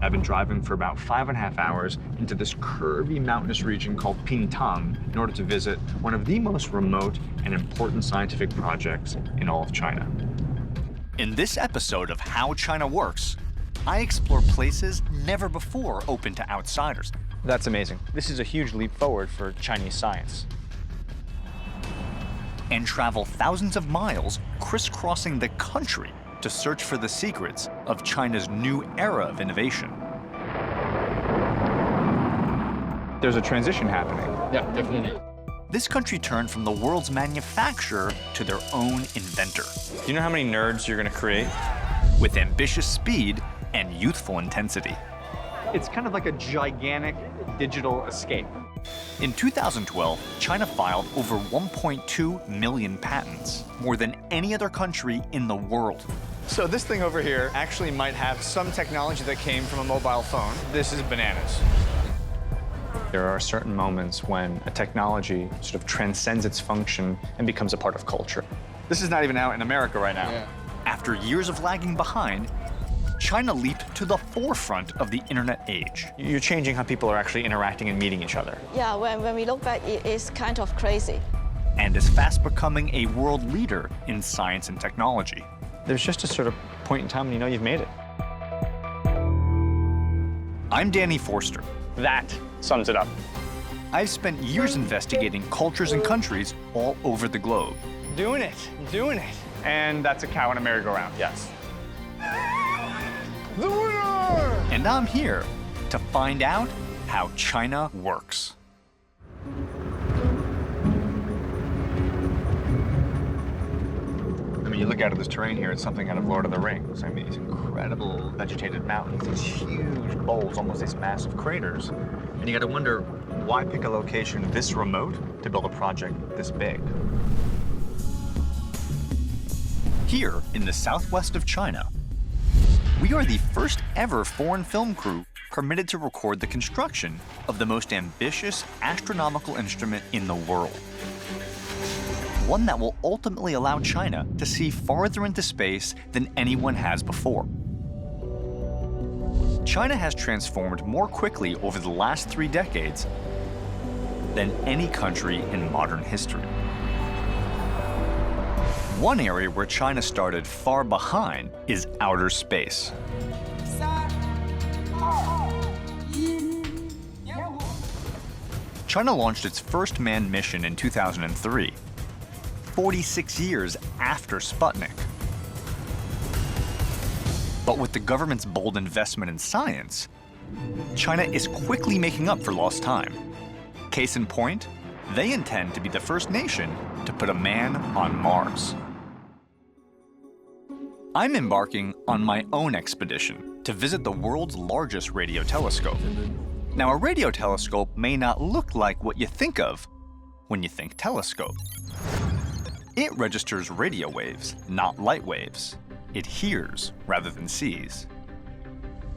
I've been driving for about 5.5 hours into this curvy mountainous region called Pingtang in order to visit one of the most remote and important scientific projects in all of China. In this episode of How China Works, I explore places never before open to outsiders. That's amazing. This is a huge leap forward for Chinese science. And travel thousands of miles crisscrossing the country to search for the secrets of China's new era of innovation. There's a transition happening. Yeah, definitely. This country turned from the world's manufacturer to their own inventor. Do you know how many nerds you're going to create? With ambitious speed and youthful intensity. It's kind of like a gigantic digital escape. In 2012, China filed over 1.2 million patents, more than any other country in the world. So this thing over here actually might have some technology that came from a mobile phone. This is bananas. There are certain moments when a technology sort of transcends its function and becomes a part of culture. This is not even out in America right now. Yeah. After years of lagging behind, China leaped to the forefront of the internet age. You're changing how people are actually interacting and meeting each other. Yeah, when we look back, it is kind of crazy. And is fast becoming a world leader in science and technology. There's just a sort of point in time when you know you've made it. I'm Danny Forster. That sums it up. I've spent years investigating cultures and countries all over the globe. Doing it. And that's a cow in a merry-go-round, yes. The winner! And I'm here to find out how China works. I mean, you look out at this terrain here, it's something out of Lord of the Rings. I mean, these incredible vegetated mountains, these huge bowls, almost these massive craters. And you gotta wonder, why pick a location this remote to build a project this big? Here in the southwest of China, we are the first ever foreign film crew permitted to record the construction of the most ambitious astronomical instrument in the world. One that will ultimately allow China to see farther into space than anyone has before. China has transformed more quickly over the last 3 decades than any country in modern history. One area where China started far behind is outer space. China launched its first manned mission in 2003, 46 years after Sputnik. But with the government's bold investment in science, China is quickly making up for lost time. Case in point, they intend to be the first nation to put a man on Mars. I'm embarking on my own expedition to visit the world's largest radio telescope. Now, a radio telescope may not look like what you think of when you think telescope. It registers radio waves, not light waves. It hears rather than sees.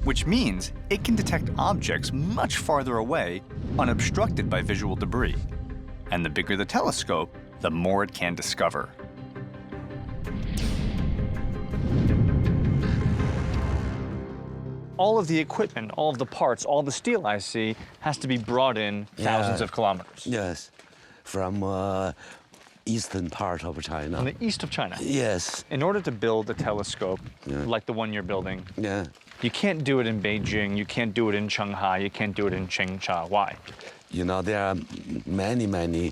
Which means it can detect objects much farther away, unobstructed by visual debris. And the bigger the telescope, the more it can discover. All of the equipment, all of the parts, all the steel I see has to be brought in thousands of kilometers. Yes, from eastern part of China. From the east of China. Yes. In order to build a telescope like the one you're building, Yeah. you can't do it in Beijing, you can't do it in Shanghai, you can't do it in Changsha. Why? You know, there are many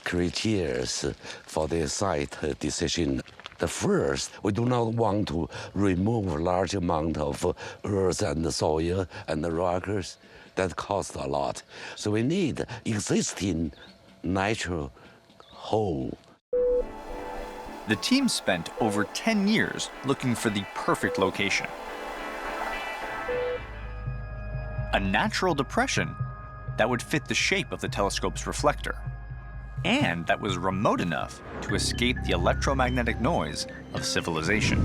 criteria for the site decision. The first, we do not want to remove a large amount of earth and soil and the rockers. That costs a lot. So we need existing natural hole. The team spent over 10 years looking for the perfect location. A natural depression that would fit the shape of the telescope's reflector, and that was remote enough to escape the electromagnetic noise of civilization.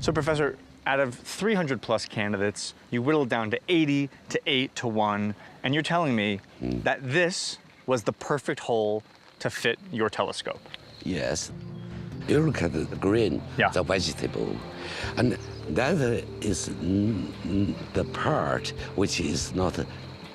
So, Professor, out of 300 plus candidates, you whittled down to 80 to 8 to 1, and you're telling me that this was the perfect hole to fit your telescope. Yes. You look at the green, Yeah. the vegetable, and that is the part which is not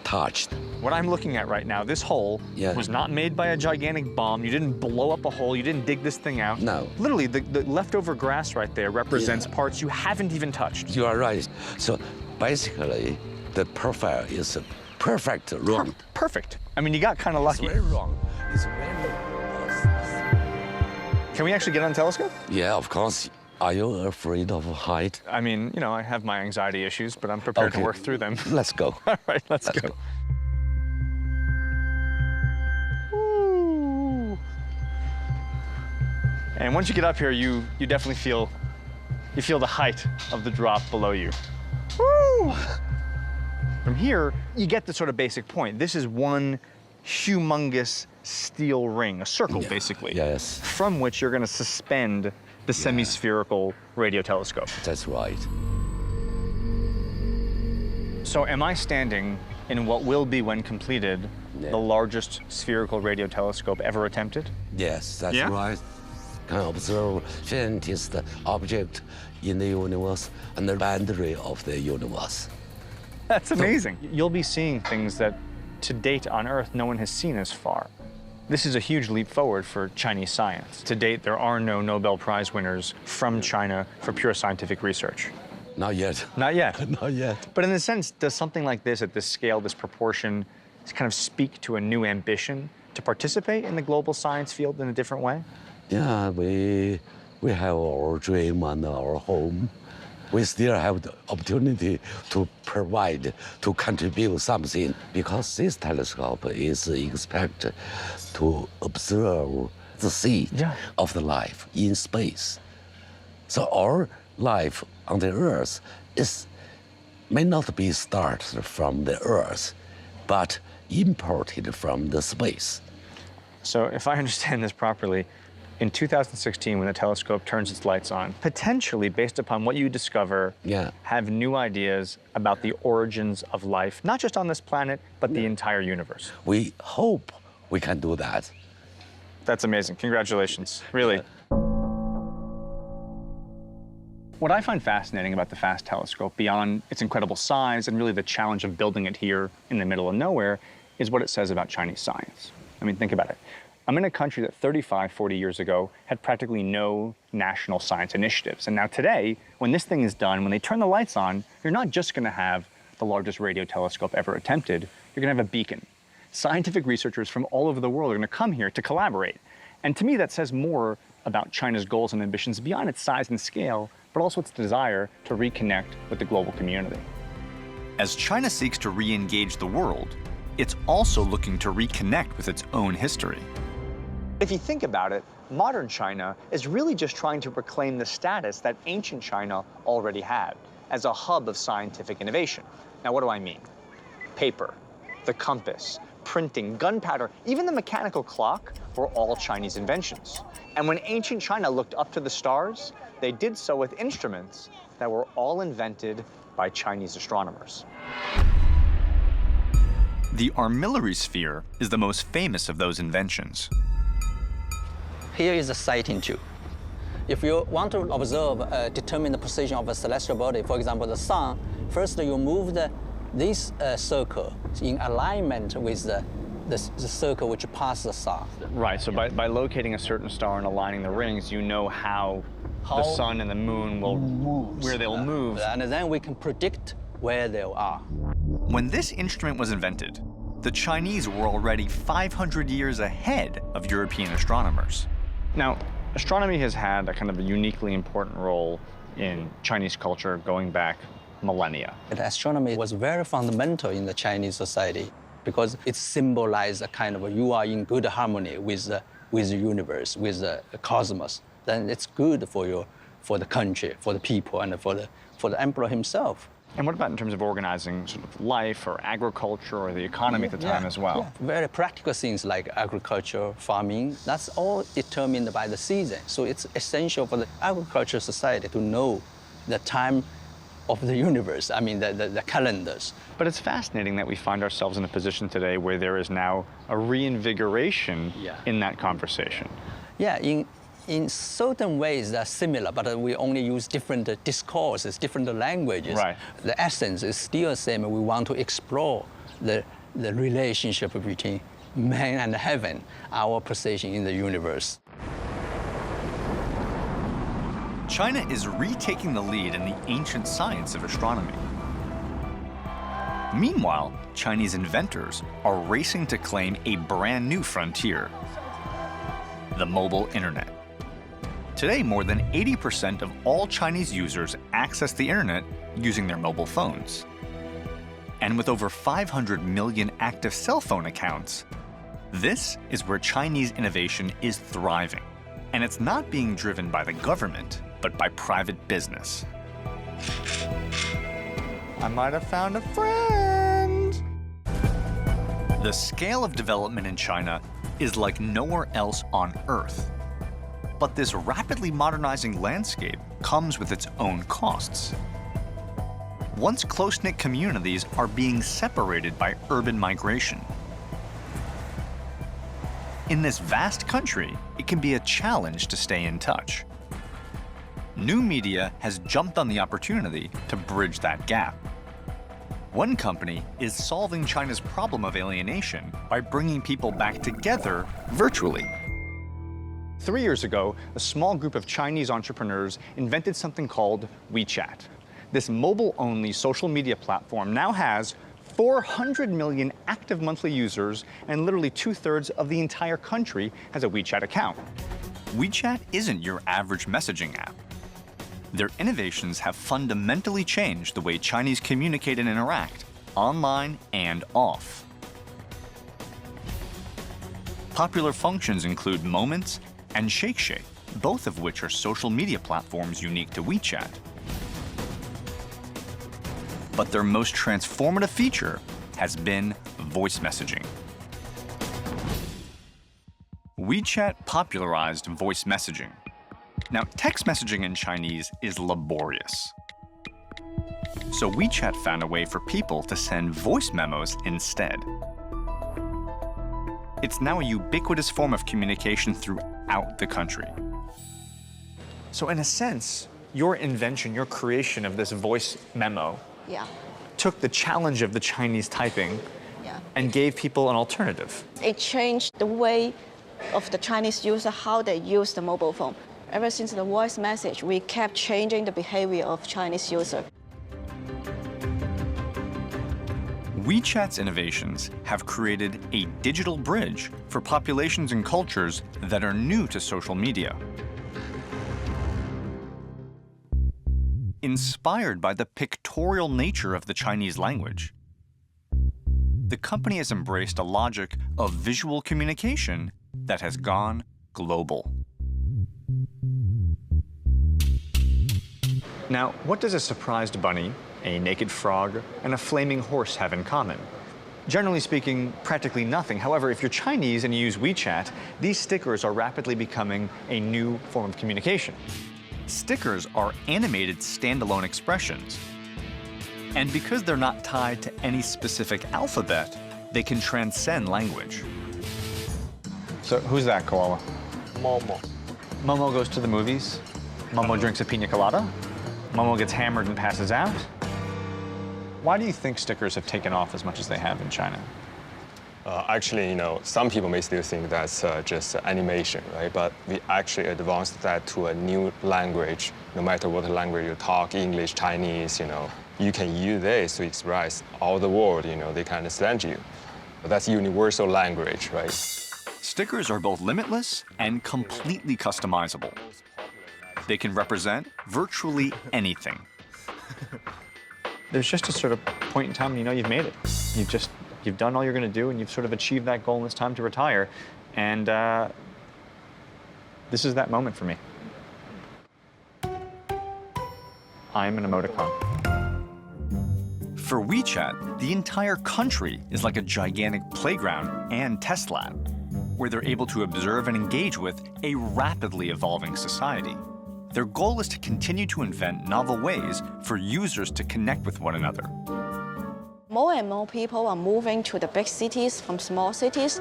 touched. What I'm looking at right now, this hole Yeah. was not made by a gigantic bomb. You didn't blow up a hole. You didn't dig this thing out. No. Literally, the leftover grass right there represents Yeah. parts you haven't even touched. You are right. So basically, the profile is perfect wrong. Perfect. I mean, you got kind of It's lucky. very wrong. It's very Can we actually get on the telescope? Yeah, of course. Are you afraid of height? I mean, you know, I have my anxiety issues, but I'm prepared to Okay. work through them. Let's go. All right, let's go. Ooh. And once you get up here, you definitely feel the height of the drop below you. Woo! From here, you get the sort of basic point. This is one humongous steel ring, a circle, basically, Yes, from which you're going to suspend the semi-spherical radio telescope. that's right. So am I standing in what will be, when completed, Yeah. the largest spherical radio telescope ever attempted? Yes, that's Yeah? right. Can observe faintest object in the universe and the boundary of the universe. That's amazing. You'll be seeing things that, to date on Earth, no one has seen as far. This is a huge leap forward for Chinese science. To date, there are no Nobel Prize winners from China for pure scientific research. Not yet. Not yet. Not yet. But in a sense, does something like this, at this scale, this proportion, kind of speak to a new ambition to participate in the global science field in a different way? Yeah, we have our dream and our home. We still have the opportunity to provide, to contribute something, because this telescope is expected to observe the seed Yeah. of the life in space. So our life on the Earth may not be started from the Earth, but imported from the space. So if I understand this properly, in 2016, when the telescope turns its lights on, potentially, based upon what you discover, Yeah. have new ideas about the origins of life, not just on this planet, but the entire universe. We hope we can do that. That's amazing. Congratulations, really. What I find fascinating about the FAST telescope, beyond its incredible size and really the challenge of building it here in the middle of nowhere, is what it says about Chinese science. I mean, think about it. I'm in a country that 35, 40 years ago had practically no national science initiatives. And now today, when this thing is done, when they turn the lights on, you're not just going to have the largest radio telescope ever attempted, you're going to have a beacon. Scientific researchers from all over the world are going to come here to collaborate. And to me, that says more about China's goals and ambitions beyond its size and scale, but also its desire to reconnect with the global community. As China seeks to re-engage the world, it's also looking to reconnect with its own history. If you think about it, modern China is really just trying to reclaim the status that ancient China already had as a hub of scientific innovation. Now, what do I mean? Paper, the compass, printing, gunpowder, even the mechanical clock were all Chinese inventions. And when ancient China looked up to the stars, they did so with instruments that were all invented by Chinese astronomers. The armillary sphere is the most famous of those inventions. Here is a sighting tube. If you want to observe, determine the position of a celestial body, for example, the sun, first you move this circle in alignment with the circle which passes the sun. Right, so by locating a certain star and aligning the rings, you know how the sun and the moon will, where they'll move. And then we can predict where they are. When this instrument was invented, the Chinese were already 500 years ahead of European astronomers. Now, astronomy has had a kind of a uniquely important role in Chinese culture going back millennia. But astronomy was very fundamental in the Chinese society because it symbolized a kind of you are in good harmony with the universe, with the cosmos. Then it's good for the country, for the people, and for the emperor himself. And what about in terms of organizing sort of life or agriculture or the economy at the time as well? Yeah. Very practical things like agriculture, farming, that's all determined by the season. So it's essential for the agricultural society to know the time of the universe, I mean the calendars. But it's fascinating that we find ourselves in a position today where there is now a reinvigoration in that conversation. Yeah, in certain ways they're similar, but we only use different discourses, different languages. Right. The essence is still the same. We want to explore the relationship between man and heaven, our position in the universe. China is retaking the lead in the ancient science of astronomy. Meanwhile, Chinese inventors are racing to claim a brand new frontier: the mobile internet. Today, more than 80% of all Chinese users access the internet using their mobile phones. And with over 500 million active cell phone accounts, this is where Chinese innovation is thriving. And it's not being driven by the government, but by private business. I might have found a friend. The scale of development in China is like nowhere else on Earth. But this rapidly modernizing landscape comes with its own costs. Once close-knit communities are being separated by urban migration. In this vast country, it can be a challenge to stay in touch. New media has jumped on the opportunity to bridge that gap. One company is solving China's problem of alienation by bringing people back together virtually. 3 years ago, a small group of Chinese entrepreneurs invented something called WeChat. This mobile-only social media platform now has 400 million active monthly users, and literally 2/3 of the entire country has a WeChat account. WeChat isn't your average messaging app. Their innovations have fundamentally changed the way Chinese communicate and interact, online and off. Popular functions include Moments and Shake, both of which are social media platforms unique to WeChat. But their most transformative feature has been voice messaging. WeChat popularized voice messaging. Now, text messaging in Chinese is laborious. So WeChat found a way for people to send voice memos instead. It's now a ubiquitous form of communication throughout the country. So in a sense, your invention, your creation of this voice memo Yeah. took the challenge of the Chinese typing Yeah. and gave people an alternative. It changed the way of the Chinese user, how they use the mobile phone. Ever since the voice message, we kept changing the behavior of Chinese user. WeChat's innovations have created a digital bridge for populations and cultures that are new to social media. Inspired by the pictorial nature of the Chinese language, the company has embraced a logic of visual communication that has gone global. Now, what does a surprised bunny, a naked frog, and a flaming horse have in common? Generally speaking, practically nothing. However, if you're Chinese and you use WeChat, these stickers are rapidly becoming a new form of communication. Stickers are animated standalone expressions. And because they're not tied to any specific alphabet, they can transcend language. So who's that, Koala? Momo. Momo goes to the movies. Momo drinks a pina colada. Momo gets hammered and passes out. Why do you think stickers have taken off as much as they have in China? Actually, some people may still think that's just animation, right? But we actually advanced that to a new language. No matter what language you talk, English, Chinese, you can use this to express all the world, they can understand you. That's universal language, right? Stickers are both limitless and completely customizable. They can represent virtually anything. There's just a sort of point in time when you've made it. You've done all you're going to do, and you've sort of achieved that goal, and it's time to retire. And this is that moment for me. I'm an emoticon. For WeChat, the entire country is like a gigantic playground and test lab, where they're able to observe and engage with a rapidly evolving society. Their goal is to continue to invent novel ways for users to connect with one another. More and more people are moving to the big cities from small cities.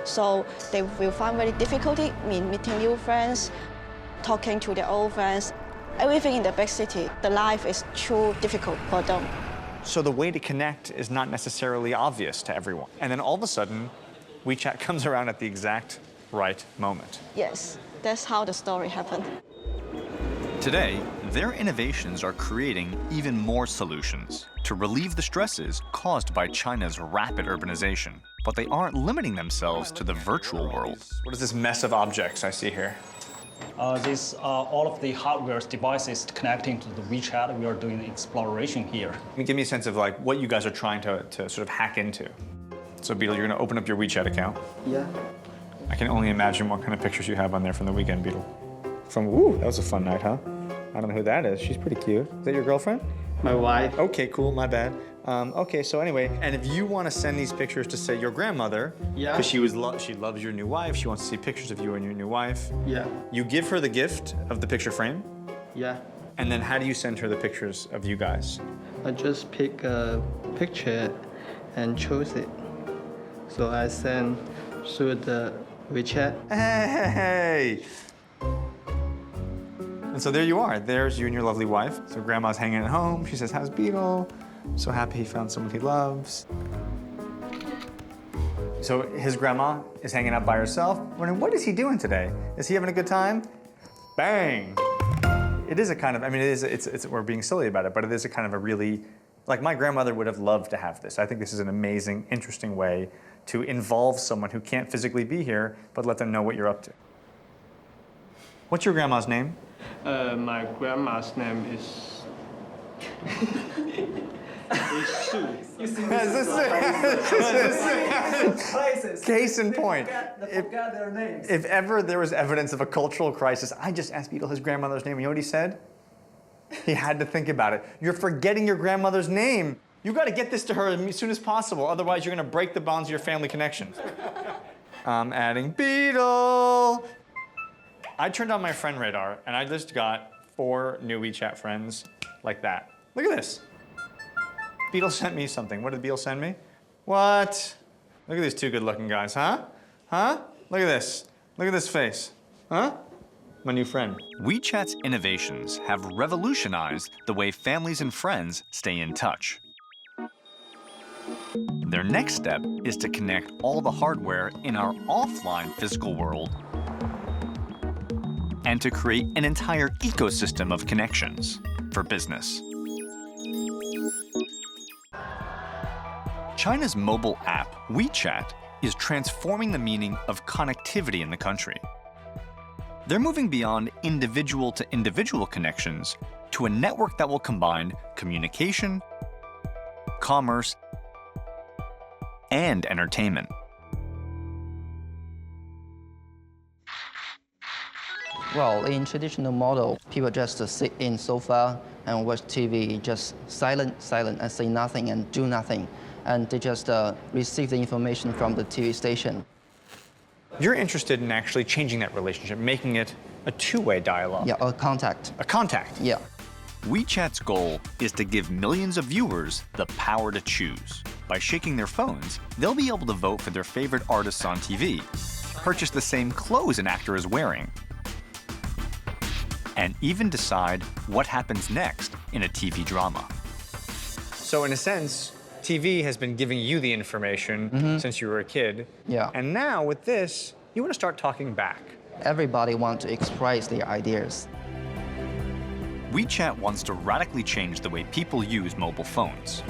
So they will find very difficulty in meeting new friends, talking to their old friends. Everything in the big city, the life is too difficult for them. So the way to connect is not necessarily obvious to everyone. And then all of a sudden, WeChat comes around at the exact right moment. Yes, that's how the story happened. Today, their innovations are creating even more solutions to relieve the stresses caused by China's rapid urbanization. But they aren't limiting themselves to the virtual world. What is this mess of objects I see here? These are all of the hardware devices connecting to the WeChat. We are doing exploration here. Give me a sense of like what you guys are trying to sort of hack into. So Beetle, you're gonna open up your WeChat account. Yeah. I can only imagine what kind of pictures you have on there from the weekend, Beetle. Ooh, that was a fun night, huh? I don't know who that is. She's pretty cute. Is that your girlfriend? My wife. Okay, cool, my bad. Okay, so anyway, and if you want to send these pictures to, say, your grandmother, Yeah. because she loves your new wife, she wants to see pictures of you and your new wife, Yeah. you give her the gift of the picture frame, Yeah. and then how do you send her the pictures of you guys? I just pick a picture and choose it. So I send through the WeChat. Hey! And so there you are. There's you and your lovely wife. So grandma's hanging at home. She says, how's Beetle? So happy he found someone he loves. So his grandma is hanging out by herself, wondering, what is he doing today? Is he having a good time? Bang! It is a kind of, I mean, we're being silly about it, but it is a kind of a really, like my grandmother would have loved to have this. I think this is an amazing, interesting way to involve someone who can't physically be here, but let them know what you're up to. What's your grandma's name? My grandma's name is Sue. Case in point. They forgot their names. If ever there was evidence of a cultural crisis, I just asked Beetle his grandmother's name. You know what he said? He had to think about it. You're forgetting your grandmother's name. You got to get this to her as soon as possible. Otherwise, you're going to break the bonds of your family connection. I'm adding Beetle. I turned on my friend radar, and I just got 4 new WeChat friends like that. Look at this. Beetle sent me something. What did Beetle send me? What? Look at these 2 good-looking guys, huh? Huh? Look at this. Look at this face. Huh? My new friend. WeChat's innovations have revolutionized the way families and friends stay in touch. Their next step is to connect all the hardware in our offline physical world and to create an entire ecosystem of connections for business. China's mobile app, WeChat, is transforming the meaning of connectivity in the country. They're moving beyond individual-to-individual connections to a network that will combine communication, commerce, and entertainment. Well, in traditional model, people just sit in sofa and watch TV, just silent, and say nothing and do nothing. And they just receive the information from the TV station. You're interested in actually changing that relationship, making it a 2-way dialogue. Yeah, a contact. A contact. Yeah. WeChat's goal is to give millions of viewers the power to choose. By shaking their phones, they'll be able to vote for their favorite artists on TV, purchase the same clothes an actor is wearing, and even decide what happens next in a TV drama. So in a sense, TV has been giving you the information since you were a kid. Yeah. And now with this, you want to start talking back. Everybody wants to express their ideas. WeChat wants to radically change the way people use mobile phones.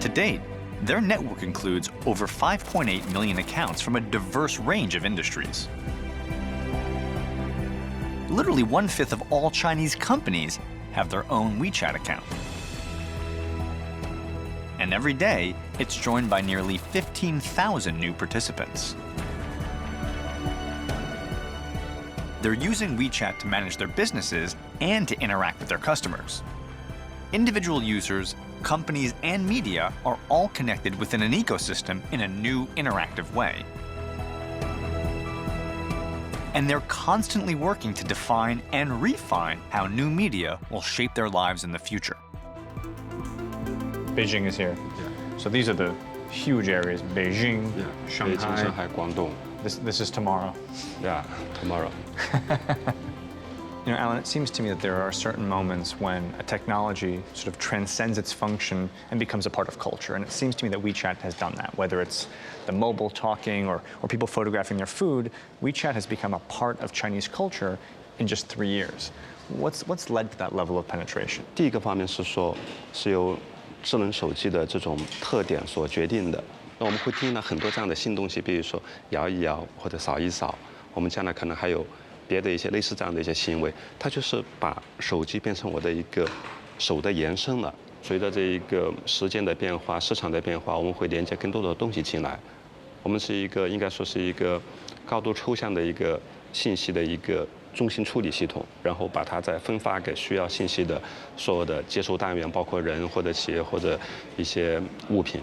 To date, their network includes over 5.8 million accounts from a diverse range of industries. Literally 1/5 of all Chinese companies have their own WeChat account. And every day, it's joined by nearly 15,000 new participants. They're using WeChat to manage their businesses and to interact with their customers. Individual users, companies, and media are all connected within an ecosystem in a new interactive way. And they're constantly working to define and refine how new media will shape their lives in the future. Beijing is here. So these are the huge areas, Beijing, Yeah. Shanghai. Beijing, Shanghai, Guangdong. This is tomorrow. Yeah, tomorrow. You know, Alan, it seems to me that there are certain moments when a technology sort of transcends its function and becomes a part of culture. And it seems to me that WeChat has done that. Whether it's the mobile talking or people photographing their food, WeChat has become a part of Chinese culture in just 3 years. What's led to that level of penetration? 第一个方面是说，是由智能手机的这种特点所决定的。那我们会听到很多这样的新东西，比如说摇一摇或者扫一扫。我们将来可能还有别的一些类似这样的一些行为，它就是把手机变成我的一个手的延伸了。随着这一个时间的变化、市场的变化，我们会连接更多的东西进来。我们是一个应该说是一个高度抽象的一个信息的一个中心处理系统，然后把它再分发给需要信息的所有的接收单元，包括人或者企业或者一些物品。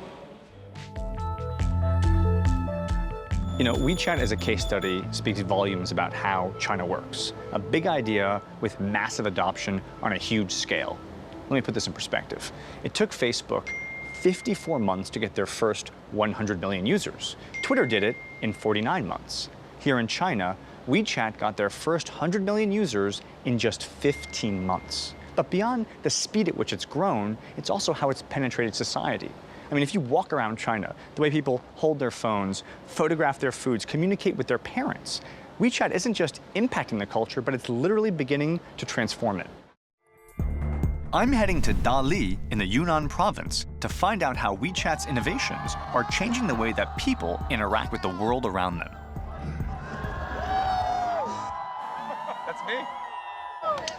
You know, WeChat as a case study speaks volumes about how China works. A big idea with massive adoption on a huge scale. Let me put this in perspective. It took Facebook 54 months to get their first 100 million users. Twitter did it in 49 months. Here in China, WeChat got their first 100 million users in just 15 months. But beyond the speed at which it's grown, it's also how it's penetrated society. I mean, if you walk around China, the way people hold their phones, photograph their foods, communicate with their parents, WeChat isn't just impacting the culture, but it's literally beginning to transform it. I'm heading to Dali in the Yunnan province to find out how WeChat's innovations are changing the way that people interact with the world around them. That's me.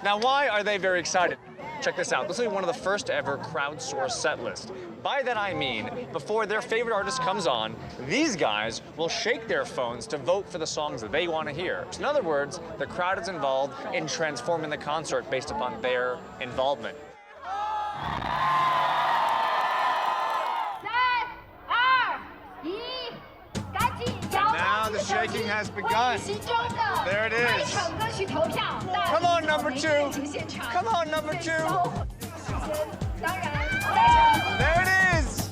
Now, why are they very excited? Check this out. This will be one of the first ever crowdsourced set lists. By that I mean, before their favorite artist comes on, these guys will shake their phones to vote for the songs that they want to hear. In other words, the crowd is involved in transforming the concert based upon their involvement. Now the shaking has begun. There it is. Come on, number two. Come on, number two. There it is.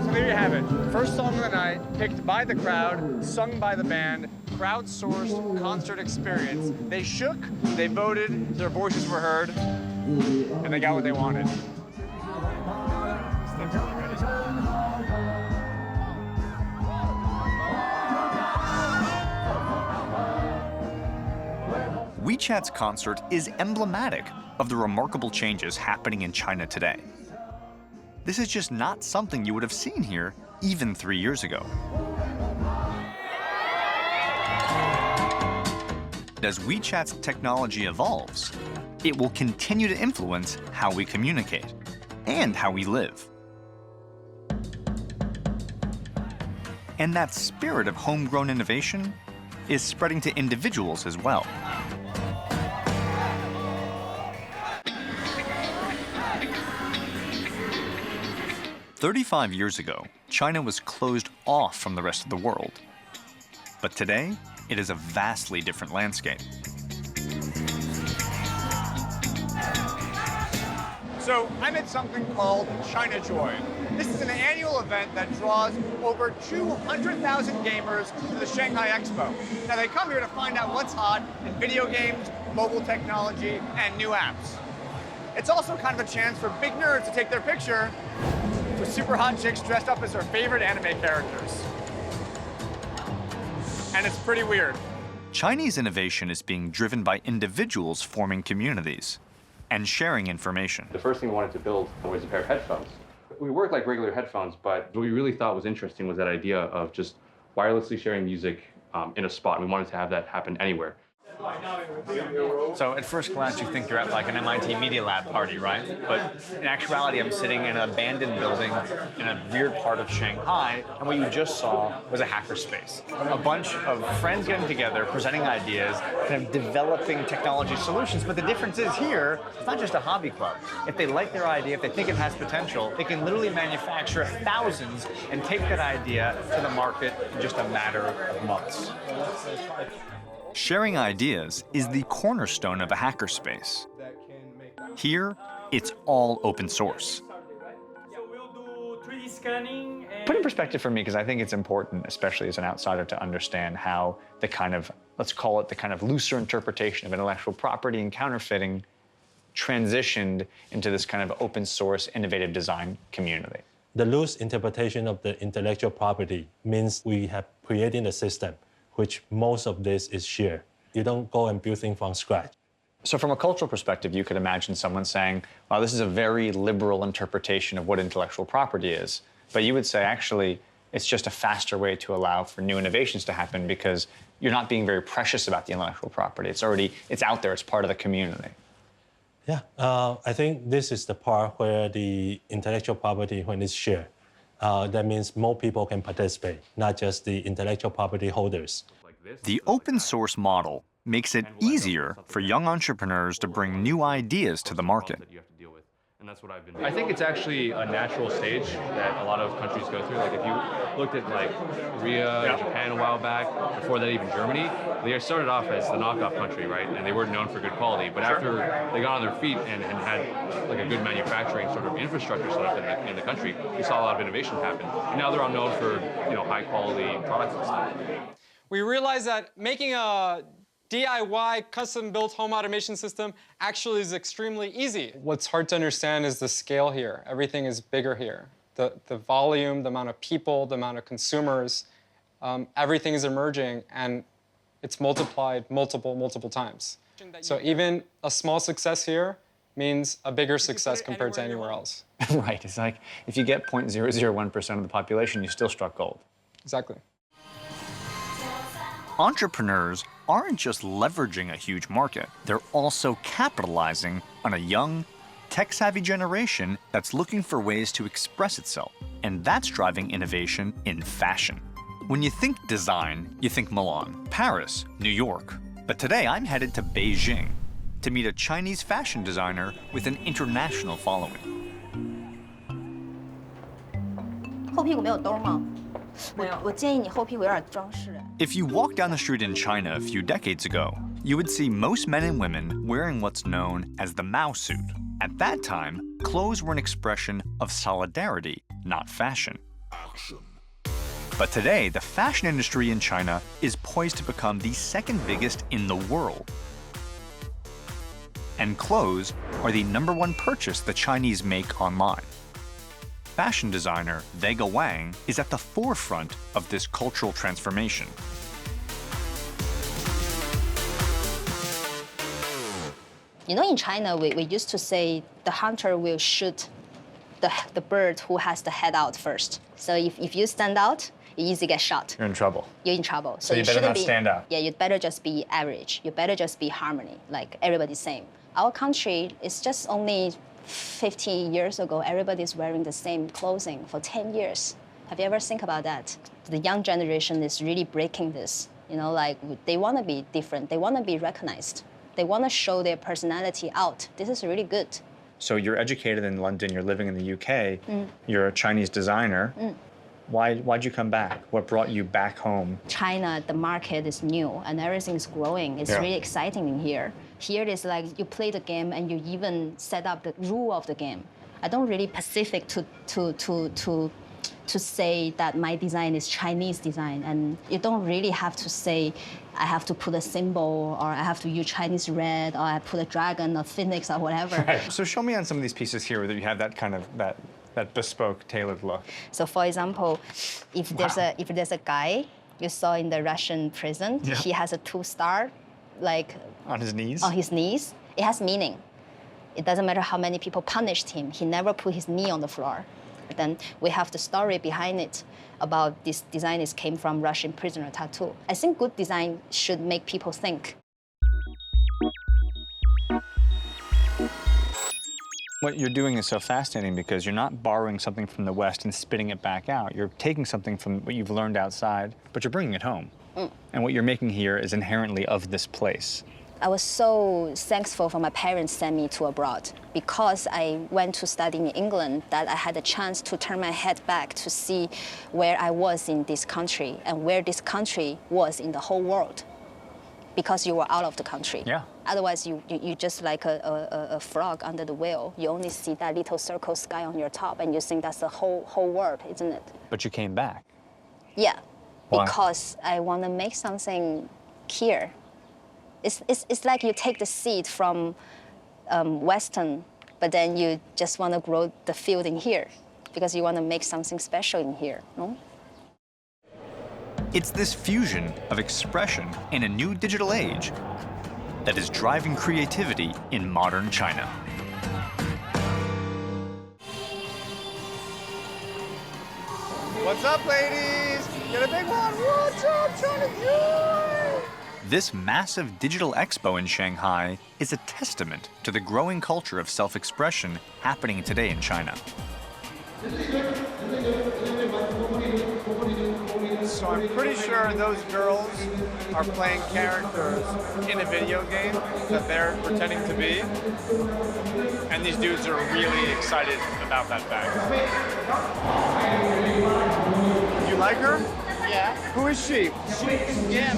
So there you have it. First song of the night, picked by the crowd, sung by the band, crowdsourced concert experience. They shook, they voted, their voices were heard, and they got what they wanted. WeChat's concert is emblematic of the remarkable changes happening in China today. This is just not something you would have seen here even 3 years ago. As WeChat's technology evolves, it will continue to influence how we communicate and how we live. And that spirit of homegrown innovation is spreading to individuals as well. "35 years ago, China was closed off from the rest of the world. But today, it is a vastly different landscape. So I'm at something called China Joy. This is an annual event that draws over 200,000 gamers to the Shanghai Expo. Now they come here to find out what's hot in video games, mobile technology, and new apps. It's also kind of a chance for big nerds to take their picture with super hot chicks dressed up as their favorite anime characters. And it's pretty weird. Chinese innovation is being driven by individuals forming communities and sharing information. The first thing we wanted to build was a pair of headphones. We work like regular headphones, but what we really thought was interesting was that idea of just wirelessly sharing music in a spot. We wanted to have that happen anywhere. So at first glance, you think you're at like an MIT Media Lab party, right? But in actuality, I'm sitting in an abandoned building in a weird part of Shanghai, and what you just saw was a hackerspace. A bunch of friends getting together, presenting ideas, kind of developing technology solutions. But the difference is here, it's not just a hobby club. If they like their idea, if they think it has potential, they can literally manufacture thousands and take that idea to the market in just a matter of months. Sharing ideas is the cornerstone of a hackerspace. Here, it's all open source. Put in perspective for me, because I think it's important, especially as an outsider, to understand how the kind of, let's call it the kind of looser interpretation of intellectual property and counterfeiting transitioned into this kind of open source, innovative design community. The loose interpretation of the intellectual property means we have created a system which most of this is shared. You don't go and build things from scratch. So from a cultural perspective, you could imagine someone saying, wow, this is a very liberal interpretation of what intellectual property is. But you would say, actually, it's just a faster way to allow for new innovations to happen because you're not being very precious about the intellectual property. It's out there, it's part of the community. Yeah, I think this is the part where the intellectual property, when it's shared, that means more people can participate, not just the intellectual property holders. The open source model makes it easier for young entrepreneurs to bring new ideas to the market. I think it's actually a natural stage that a lot of countries go through. Like if you looked at like Korea and Japan a while back, before that even Germany, they started off as the knockoff country, right? And they were known for good quality. But after they got on their feet and had like a good manufacturing sort of infrastructure set up in the country, we saw a lot of innovation happen. And now they're all known for, you know, high quality products and stuff. We realized that making a DIY custom-built home automation system actually is extremely easy. What's hard to understand is the scale here. Everything is bigger here. The volume, the amount of people, the amount of consumers, everything is emerging, and it's multiplied multiple times. So even a small success here means a bigger success compared to anywhere else. Right, it's like if you get 0.001% of the population, you still struck gold. Exactly. Entrepreneurs aren't just leveraging a huge market, they're also capitalizing on a young, tech-savvy generation that's looking for ways to express itself. And that's driving innovation in fashion. When you think design, you think Milan, Paris, New York. But today I'm headed to Beijing to meet a Chinese fashion designer with an international following. 后屁股没有兜吗？我建议你后屁股有点装饰。 If you walk down the street in China a few decades ago, you would see most men and women wearing what's known as the Mao suit. At that time, clothes were an expression of solidarity, not fashion. But today, the fashion industry in China is poised to become the second biggest in the world. And clothes are the #1 purchase the Chinese make online. Fashion designer Vega Wang is at the forefront of this cultural transformation. You know, in China, we used to say the hunter will shoot the bird who has the head out first. So if you stand out, you easily get shot. You're in trouble. You're in trouble. So you better not stand out. Yeah, you'd better just be average. You better just be harmony, like everybody's same. Our country is just only 50 years ago, everybody's wearing the same clothing for 10 years. Have you ever think about that? The young generation is really breaking this. You know, like they want to be different. They want to be recognized. They want to show their personality out. This is really good. So you're educated in London, you're living in the UK, you're a Chinese designer. Why'd you come back? What brought you back home? China, the market is new and everything is growing. It's really exciting in here. Here it's like you play the game and you even set up the rule of the game. I don't really specific to say that my design is Chinese design, and you don't really have to say I have to put a symbol or I have to use Chinese red or I put a dragon or phoenix or whatever. Right. So show me on some of these pieces here that you have that kind of that bespoke, tailored look. So for example, if there's a guy you saw in the Russian prison, he has a 2-star, like on his knees. On his knees, it has meaning. It doesn't matter how many people punished him. He never put his knee on the floor. Then we have the story behind it about this design came from Russian prisoner tattoo. I think good design should make people think. What you're doing is so fascinating because you're not borrowing something from the West and spitting it back out. You're taking something from what you've learned outside, but you're bringing it home. And what you're making here is inherently of this place. I was so thankful for my parents sent me to abroad. Because I went to study in England, that I had a chance to turn my head back to see where I was in this country and where this country was in the whole world. because you were out of the country. Yeah. Otherwise, you just like a frog under the wheel. You only see that little circle sky on your top, and you think that's the whole world, isn't it? But you came back. Yeah, Why? because I want to make something here. It's like you take the seed from Western, but then you just want to grow the field in here because you want to make something special in here, no? It's this fusion of expression in a new digital age that is driving creativity in modern China. What's up, ladies? Get a big one. What's up, China Joy? This massive digital expo in Shanghai is a testament to the growing culture of self-expression happening today in China. So I'm pretty sure those girls are playing characters in a video game that they're pretending to be. And these dudes are really excited about that fact. You like her? Yeah. Who is she? Game.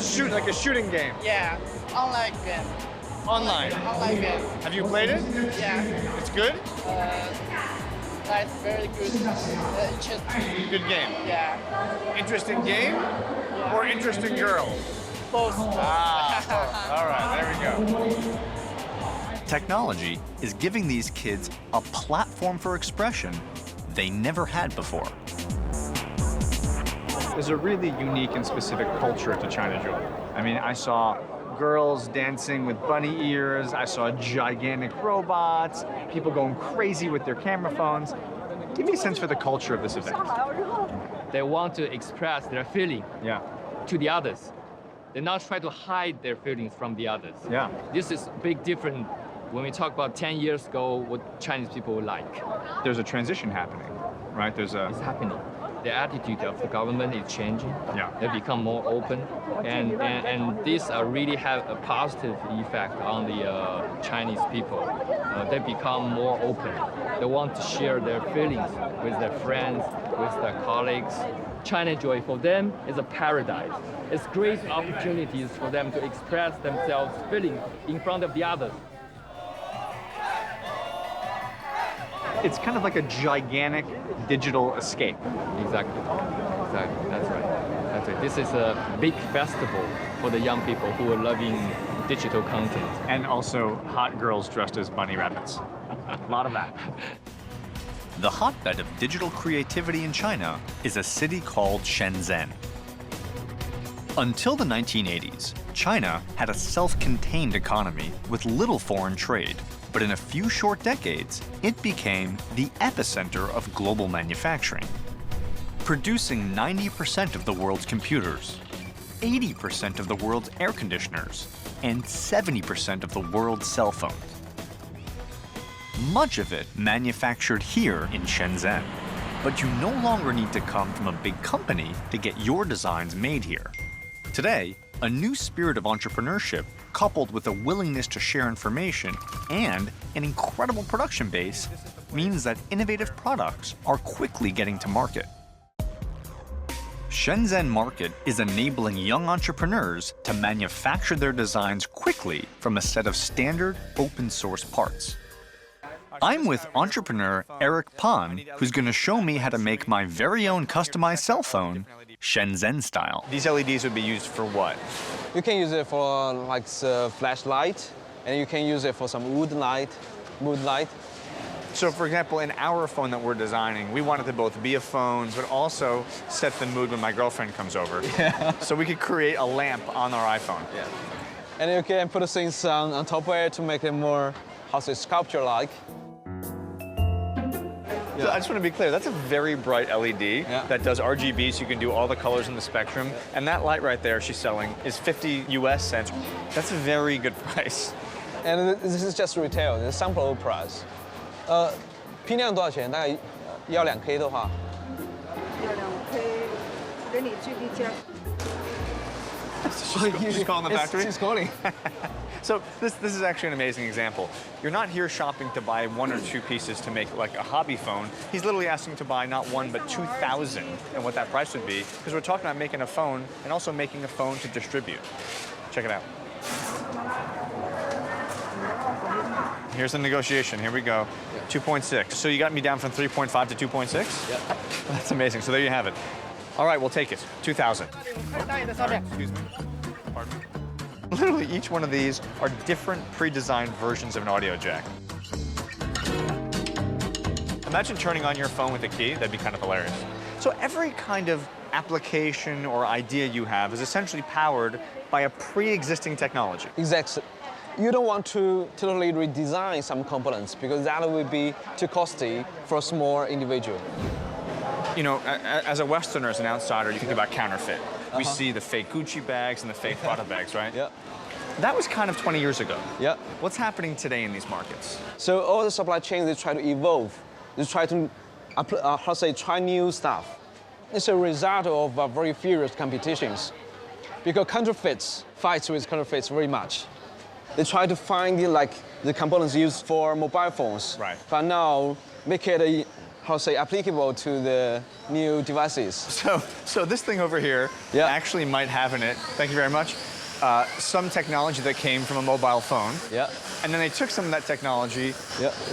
Shoot, like a shooting game. Yeah. Online game. Online. Online game. Have you played it? Yeah. It's good? That's very good. Interesting. Good game. Yeah. Interesting game or interesting girl? Both. Ah, all right, there we go. Technology is giving these kids a platform for expression they never had before. There's a really unique and specific culture to China Joy. I mean, I saw girls dancing with bunny ears, I saw gigantic robots, people going crazy with their camera phones. Give me a sense for the culture of this event. They want to express their feeling to the others. They not try to hide their feelings from the others. Yeah. This is big difference when we talk about 10 years ago what Chinese people like. There's a transition happening, right? It's happening. The attitude of the government is changing. Yeah. They become more open, and this really have a positive effect on the Chinese people. They become more open. They want to share their feelings with their friends, with their colleagues. China Joy for them is a paradise. It's great opportunities for them to express themselves feelings in front of the others. It's kind of like a gigantic digital escape. Exactly. That's right. This is a big festival for the young people who are loving digital content. And also hot girls dressed as bunny rabbits. A lot of that. The hotbed of digital creativity in China is a city called Shenzhen. Until the 1980s, China had a self-contained economy with little foreign trade. But in a few short decades, it became the epicenter of global manufacturing, producing 90% of the world's computers, 80% of the world's air conditioners, and 70% of the world's cell phones. Much of it manufactured here in Shenzhen. But you no longer need to come from a big company to get your designs made here. Today, a new spirit of entrepreneurship, coupled with a willingness to share information and an incredible production base, means that innovative products are quickly getting to market. Shenzhen Market is enabling young entrepreneurs to manufacture their designs quickly from a set of standard open source parts. I'm with entrepreneur Eric Pan, who's going to show me how to make my very own customized cell phone, Shenzhen style. These LEDs would be used for what? You can use it for like flashlight, and you can use it for some mood light. So for example, in our phone that we're designing, we want it to both be a phone, but also set the mood when my girlfriend comes over. Yeah. So we could create a lamp on our iPhone. Yeah. And you can put things on top of it to make it more, sculpture-like. So I just want to be clear, that's a very bright LED that does RGB, so you can do all the colors in the spectrum. And that light right there she's selling is 50 US cents. That's a very good price. And this is just retail, the sample price. 批量多少钱？大概要2K 的话。要2K，给你最低价。 She's calling the factory? She's calling. So this is actually an amazing example. You're not here shopping to buy 1 or 2 pieces to make like a hobby phone. He's literally asking to buy not 1, but 2,000 and what that price would be, because we're talking about making a phone and also making a phone to distribute. Check it out. Here's the negotiation. Here we go. 2.6. So you got me down from 3.5 to 2.6? Yep. That's amazing. So there you have it. All right, we'll take it. 2,000. Excuse me. Pardon me. Literally, each one of these are different pre-designed versions of an audio jack. Imagine turning on your phone with a key. That'd be kind of hilarious. So every kind of application or idea you have is essentially powered by a pre-existing technology. Exactly. You don't want to totally redesign some components because that would be too costly for a small individual. You know, as a Westerner, as an outsider, you think about counterfeit. We see the fake Gucci bags and the fake Prada bags, right? Yeah. That was kind of 20 years ago. Yeah. What's happening today in these markets? So all the supply chains, they try to evolve. They try to, try new stuff. It's a result of very furious competitions because counterfeits fights with counterfeits very much. They try to find the components used for mobile phones, right? But now make it applicable to the new devices. So this thing over here actually might have in it. Thank you very much. Some technology that came from a mobile phone. Yeah. And then they took some of that technology,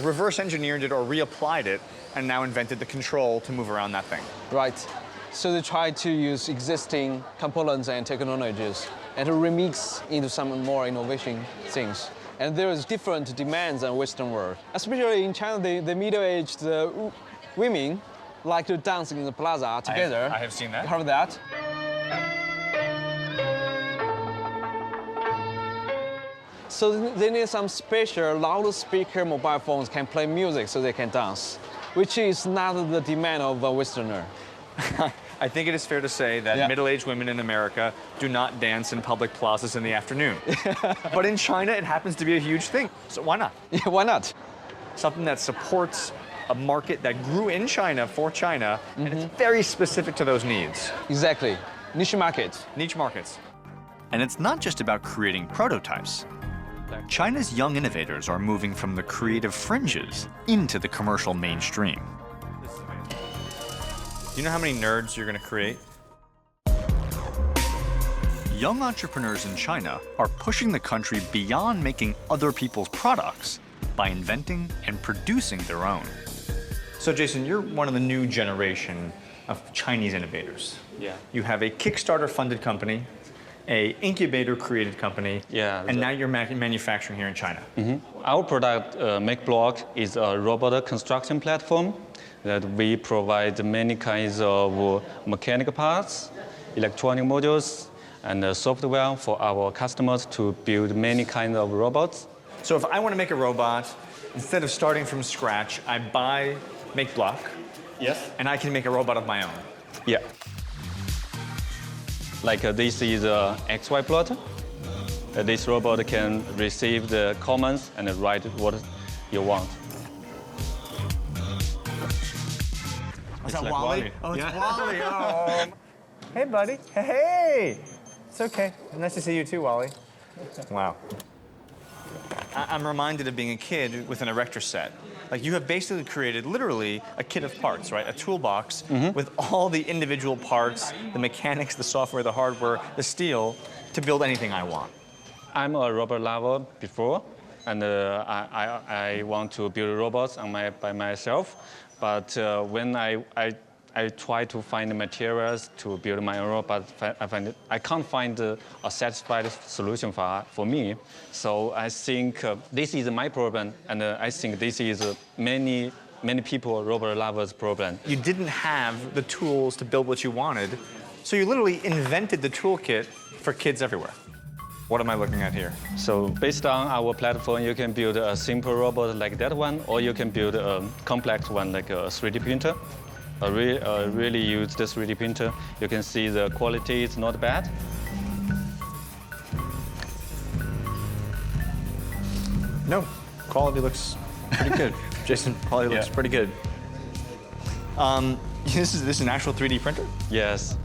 reverse engineered it or reapplied it, and now invented the control to move around that thing. Right. So they try to use existing components and technologies and to remix into some more innovation things. And there is different demands in Western world. Especially in China, the middle-aged women like to dance in the plaza together. I have seen that. You heard that? So they need some special loudspeaker mobile phones can play music so they can dance, which is not the demand of a Westerner. I think it is fair to say that middle-aged women in America do not dance in public plazas in the afternoon. But in China, it happens to be a huge thing. So why not? Yeah, why not? Something that supports a market that grew in China for China, and it's very specific to those needs. Exactly. Niche markets. Niche markets. And it's not just about creating prototypes. China's young innovators are moving from the creative fringes into the commercial mainstream. Do you know how many nerds you're going to create? Young entrepreneurs in China are pushing the country beyond making other people's products by inventing and producing their own. So Jason, you're one of the new generation of Chinese innovators. Yeah. You have a Kickstarter-funded company, a incubator-created company, and now you're manufacturing here in China. Our product, MakeBlock, is a robot construction platform that we provide many kinds of mechanical parts, electronic modules, and software for our customers to build many kinds of robots. So if I want to make a robot, instead of starting from scratch, I buy MakeBlock. Yes. And I can make a robot of my own. Yeah. Like this is a XY plotter. This robot can receive the commands and write what you want. Is that like Wally? Wally. Oh, it's Yeah. Wally. Oh. Hey, buddy. Hey. It's okay. Nice to see you too, Wally. Wow. I'm reminded of being a kid with an erector set. Like, you have basically created literally a kit of parts, right? A toolbox with all the individual parts, the mechanics, the software, the hardware, the steel, to build anything I want. I'm a robot lover before, and I want to build robots by myself. But when I try to find the materials to build my own robot, I can't find a satisfied solution for me. So I think this is my problem, and I think this is many people, robot lovers' problem. You didn't have the tools to build what you wanted, so you literally invented the toolkit for kids everywhere. What am I looking at here? So based on our platform, you can build a simple robot like that one, or you can build a complex one like a 3D printer. Really use the 3D printer. You can see the quality is not bad. No, quality looks pretty good. Jason, quality looks pretty good. This is an actual 3D printer? Yes.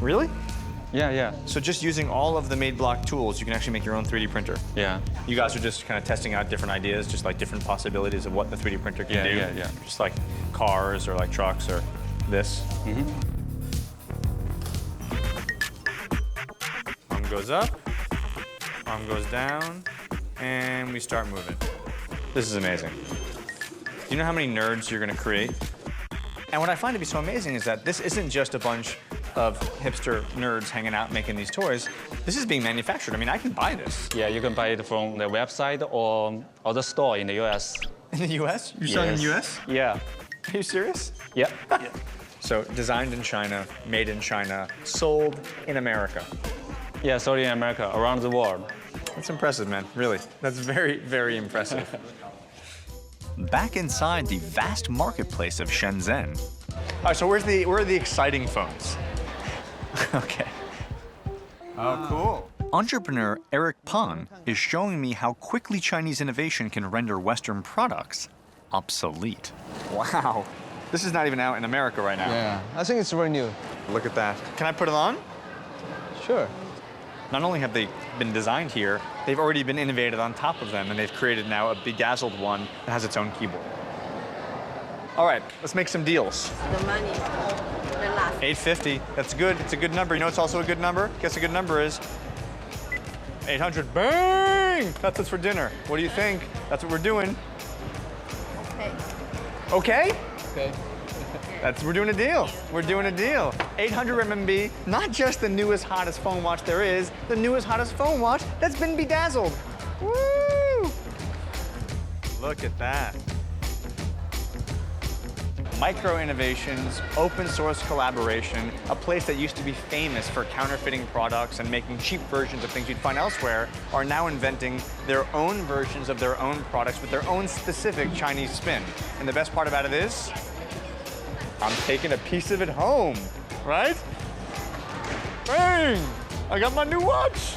Really? Yeah. So just using all of the MakeBlock tools, you can actually make your own 3D printer? Yeah. You guys are just kind of testing out different ideas, just like different possibilities of what the 3D printer can do? Yeah. Just like cars or like trucks or this? goes up, arm goes down, and we start moving. This is amazing. Do you know how many nerds you're gonna create? And what I find to be so amazing is that this isn't just a bunch of hipster nerds hanging out making these toys. This is being manufactured. I mean, I can buy this. Yeah, you can buy it from the website or the store in the US. In the US? You're selling in the US? Yeah. Are you serious? Yeah. So designed in China, made in China, sold in America. Yeah, sold in America, around the world. That's impressive, man, really. That's very, very impressive. Back inside the vast marketplace of Shenzhen. All right, so where are the exciting phones? Okay. Oh, cool. Entrepreneur Eric Pan is showing me how quickly Chinese innovation can render Western products obsolete. Wow. This is not even out in America right now. Yeah, I think it's very new. Look at that. Can I put it on? Sure. Not only have they been designed here, they've already been innovated on top of them, and they've created now a bedazzled one that has its own keyboard. All right, let's make some deals. The money, the last. $850, that's good. It's a good number. You know what's also a good number? Guess a good number is 800. Bang! That's what's for dinner. What do you think? That's what we're doing. Okay. Okay? Okay. We're doing a deal. We're doing a deal. 800 RMB, not just the newest, hottest phone watch there is, the newest, hottest phone watch that's been bedazzled. Woo! Look at that. Micro innovations, open source collaboration, a place that used to be famous for counterfeiting products and making cheap versions of things you'd find elsewhere, are now inventing their own versions of their own products with their own specific Chinese spin. And the best part about it is, I'm taking a piece of it home, right? Bang! I got my new watch!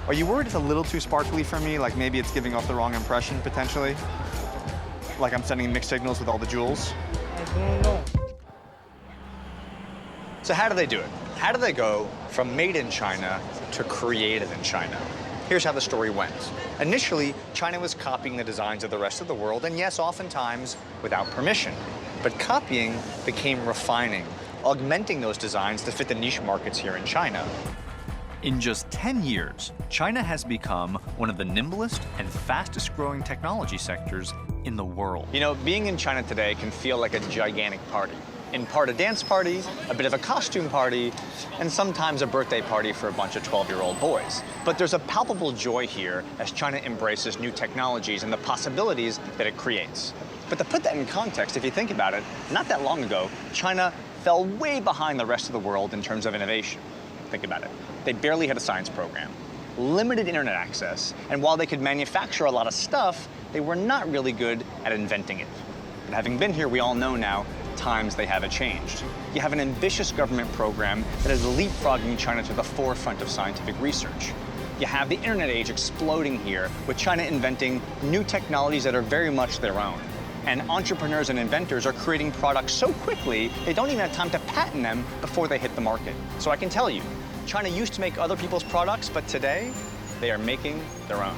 Are you worried it's a little too sparkly for me? Like maybe it's giving off the wrong impression, potentially? Like I'm sending mixed signals with all the jewels? I don't know. So how do they do it? How do they go from made in China to created in China? Here's how the story went. Initially, China was copying the designs of the rest of the world, and yes, oftentimes without permission. But copying became refining, augmenting those designs to fit the niche markets here in China. In just 10 years, China has become one of the nimblest and fastest growing technology sectors in the world. You know, being in China today can feel like a gigantic party. In part a dance party, a bit of a costume party, and sometimes a birthday party for a bunch of 12-year-old boys. But there's a palpable joy here as China embraces new technologies and the possibilities that it creates. But to put that in context, if you think about it, not that long ago, China fell way behind the rest of the world in terms of innovation. Think about it. They barely had a science program, limited internet access, and while they could manufacture a lot of stuff, they were not really good at inventing it. But having been here, we all know now, times they haven't changed. You have an ambitious government program that is leapfrogging China to the forefront of scientific research. You have the internet age exploding here, with China inventing new technologies that are very much their own. And entrepreneurs and inventors are creating products so quickly, they don't even have time to patent them before they hit the market. So I can tell you, China used to make other people's products, but today, they are making their own.